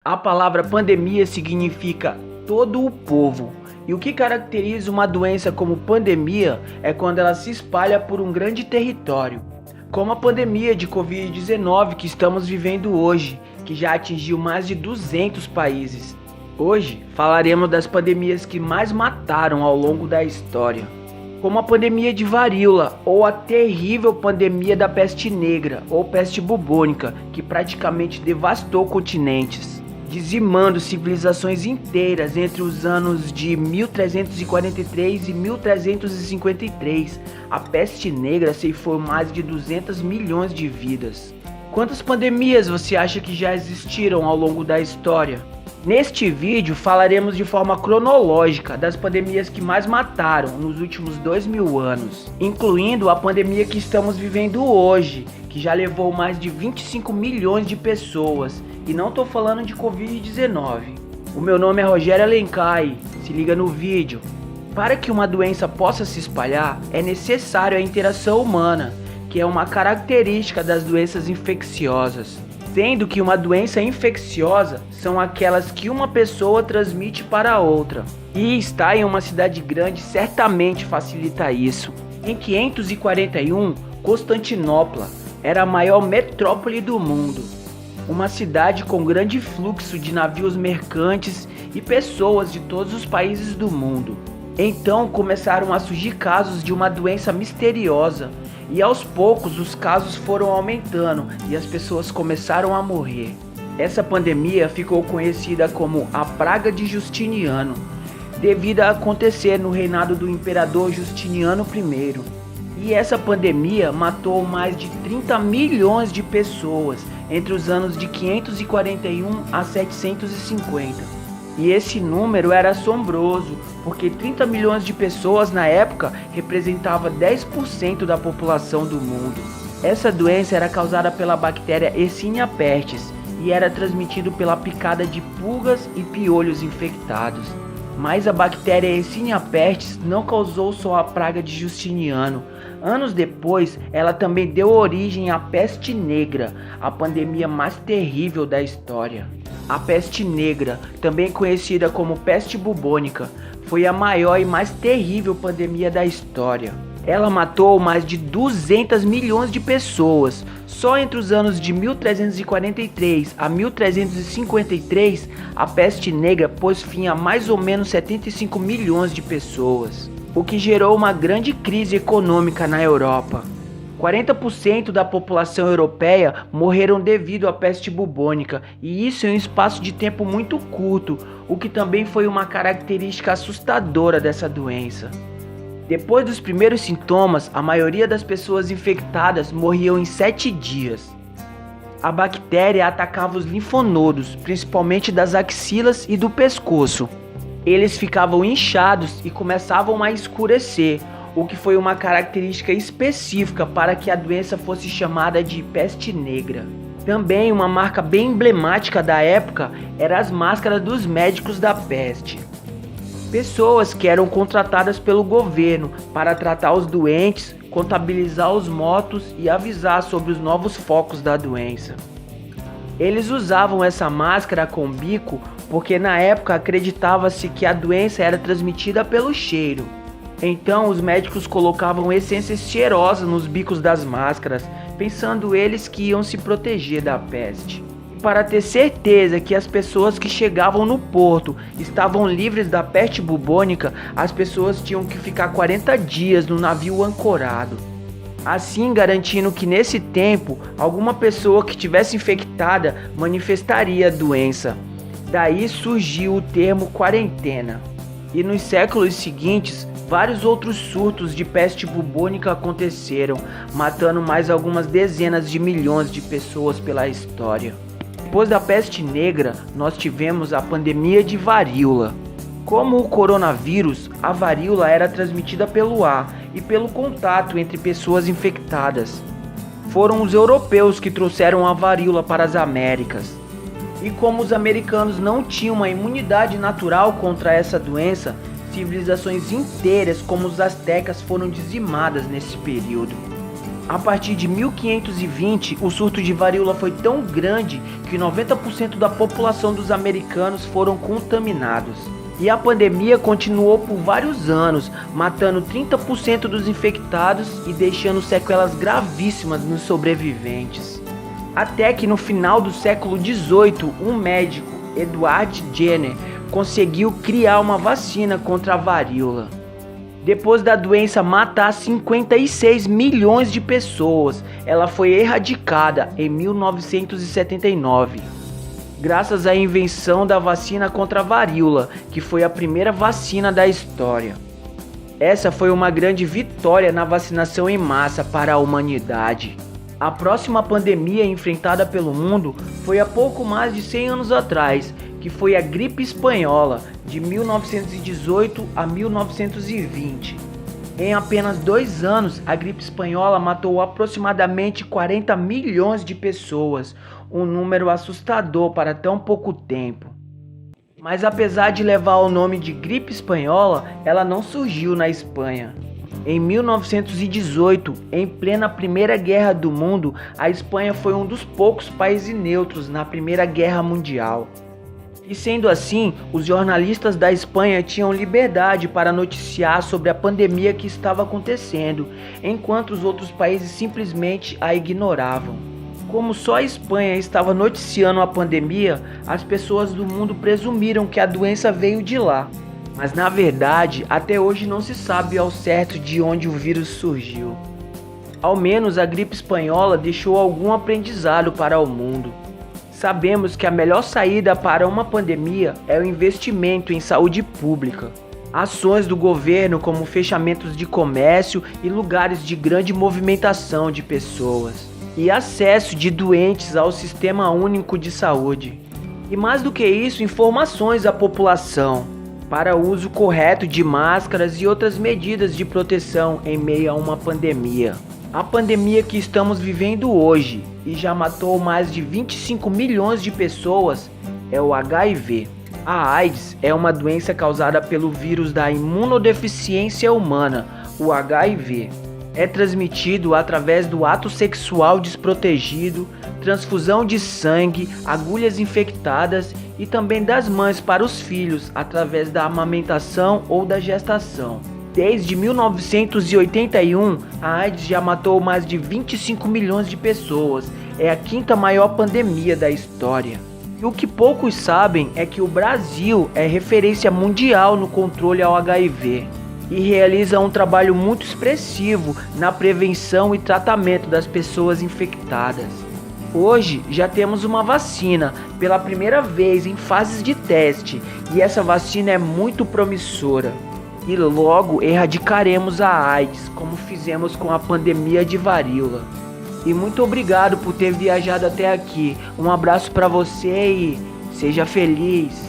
A palavra pandemia significa todo o povo. E o que caracteriza uma doença como pandemia é quando ela se espalha por um grande território. Como a pandemia de Covid-19 que estamos vivendo hoje, que já atingiu mais de 200 países. Hoje falaremos das pandemias que mais mataram ao longo da história, como a pandemia de varíola ou a terrível pandemia da peste negra ou peste bubônica, que praticamente devastou continentes, dizimando civilizações inteiras entre os anos de 1343 e 1353. A peste negra ceifou mais de 200 milhões de vidas. Quantas pandemias você acha que já existiram ao longo da história? Neste vídeo falaremos de forma cronológica das pandemias que mais mataram nos últimos 2000 anos, incluindo a pandemia que estamos vivendo hoje, que já levou mais de 25 milhões de pessoas, e não tô falando de Covid-19. O meu nome é Rogério Alencar, se liga no vídeo. Para que uma doença possa se espalhar, é necessário a interação humana, que é uma característica das doenças infecciosas. Sendo que uma doença infecciosa são aquelas que uma pessoa transmite para outra. E estar em uma cidade grande certamente facilita isso. Em 541, Constantinopla era a maior metrópole do mundo. Uma cidade com grande fluxo de navios mercantes e pessoas de todos os países do mundo. Então começaram a surgir casos de uma doença misteriosa. E aos poucos os casos foram aumentando e as pessoas começaram a morrer. Essa pandemia ficou conhecida como a Praga de Justiniano, devido a acontecer no reinado do imperador Justiniano I. E essa pandemia matou mais de 30 milhões de pessoas entre os anos de 541 a 750. E esse número era assombroso, porque 30 milhões de pessoas na época representava 10% da população do mundo. Essa doença era causada pela bactéria Yersinia pestis e era transmitido pela picada de pulgas e piolhos infectados. Mas a bactéria Yersinia pestis não causou só a praga de Justiniano. Anos depois, ela também deu origem à peste negra, a pandemia mais terrível da história. A peste negra, também conhecida como peste bubônica, foi a maior e mais terrível pandemia da história. Ela matou mais de 200 milhões de pessoas. Só entre os anos de 1343 a 1353, a peste negra pôs fim a mais ou menos 75 milhões de pessoas, o que gerou uma grande crise econômica na Europa. 40% da população europeia morreram devido à peste bubônica, e isso em um espaço de tempo muito curto, o que também foi uma característica assustadora dessa doença. Depois dos primeiros sintomas, a maioria das pessoas infectadas morriam em 7 dias. A bactéria atacava os linfonodos, principalmente das axilas e do pescoço. Eles ficavam inchados e começavam a escurecer, o que foi uma característica específica para que a doença fosse chamada de peste negra. Também uma marca bem emblemática da época eram as máscaras dos médicos da peste. Pessoas que eram contratadas pelo governo para tratar os doentes, contabilizar os mortos e avisar sobre os novos focos da doença. Eles usavam essa máscara com bico porque na época acreditava-se que a doença era transmitida pelo cheiro. Então os médicos colocavam essências cheirosas nos bicos das máscaras, pensando eles que iam se proteger da peste. E para ter certeza que as pessoas que chegavam no porto estavam livres da peste bubônica, as pessoas tinham que ficar 40 dias no navio ancorado. Assim garantindo que nesse tempo, alguma pessoa que tivesse infectada manifestaria a doença. Daí surgiu o termo quarentena. E nos séculos seguintes, vários outros surtos de peste bubônica aconteceram, matando mais algumas dezenas de milhões de pessoas pela história. Depois da peste negra, nós tivemos a pandemia de varíola. Como o coronavírus, a varíola era transmitida pelo ar e pelo contato entre pessoas infectadas. Foram os europeus que trouxeram a varíola para as Américas. E como os americanos não tinham uma imunidade natural contra essa doença, civilizações inteiras como os astecas foram dizimadas nesse período. A partir de 1520, o surto de varíola foi tão grande que 90% da população dos americanos foram contaminados. E a pandemia continuou por vários anos, matando 30% dos infectados e deixando sequelas gravíssimas nos sobreviventes. Até que no final do século XVIII, um médico, Edward Jenner, conseguiu criar uma vacina contra a varíola. Depois da doença matar 56 milhões de pessoas, ela foi erradicada em 1979. Graças à invenção da vacina contra a varíola, que foi a primeira vacina da história. Essa foi uma grande vitória na vacinação em massa para a humanidade. A próxima pandemia enfrentada pelo mundo foi há pouco mais de 100 anos atrás, que foi a gripe espanhola, de 1918 a 1920. Em apenas 2 anos, a gripe espanhola matou aproximadamente 40 milhões de pessoas, um número assustador para tão pouco tempo. Mas apesar de levar o nome de gripe espanhola, ela não surgiu na Espanha. Em 1918, em plena Primeira Guerra do Mundo, a Espanha foi um dos poucos países neutros na Primeira Guerra Mundial. E sendo assim, os jornalistas da Espanha tinham liberdade para noticiar sobre a pandemia que estava acontecendo, enquanto os outros países simplesmente a ignoravam. Como só a Espanha estava noticiando a pandemia, as pessoas do mundo presumiram que a doença veio de lá. Mas na verdade, até hoje não se sabe ao certo de onde o vírus surgiu. Ao menos a gripe espanhola deixou algum aprendizado para o mundo. Sabemos que a melhor saída para uma pandemia é o investimento em saúde pública. Ações do governo como fechamentos de comércio e lugares de grande movimentação de pessoas. E acesso de doentes ao Sistema Único de Saúde. E mais do que isso, informações à população para o uso correto de máscaras e outras medidas de proteção em meio a uma pandemia. A pandemia que estamos vivendo hoje e já matou mais de 25 milhões de pessoas é o HIV. A AIDS é uma doença causada pelo vírus da imunodeficiência humana, o HIV. É transmitido através do ato sexual desprotegido, transfusão de sangue, agulhas infectadas e também das mães para os filhos através da amamentação ou da gestação. Desde 1981, a AIDS já matou mais de 25 milhões de pessoas. É a 5ª maior pandemia da história. E o que poucos sabem é que o Brasil é referência mundial no controle ao HIV e realiza um trabalho muito expressivo na prevenção e tratamento das pessoas infectadas. Hoje já temos uma vacina pela primeira vez em fases de teste e essa vacina é muito promissora. E logo erradicaremos a AIDS, como fizemos com a pandemia de varíola. E muito obrigado por ter viajado até aqui. Um abraço para você e seja feliz.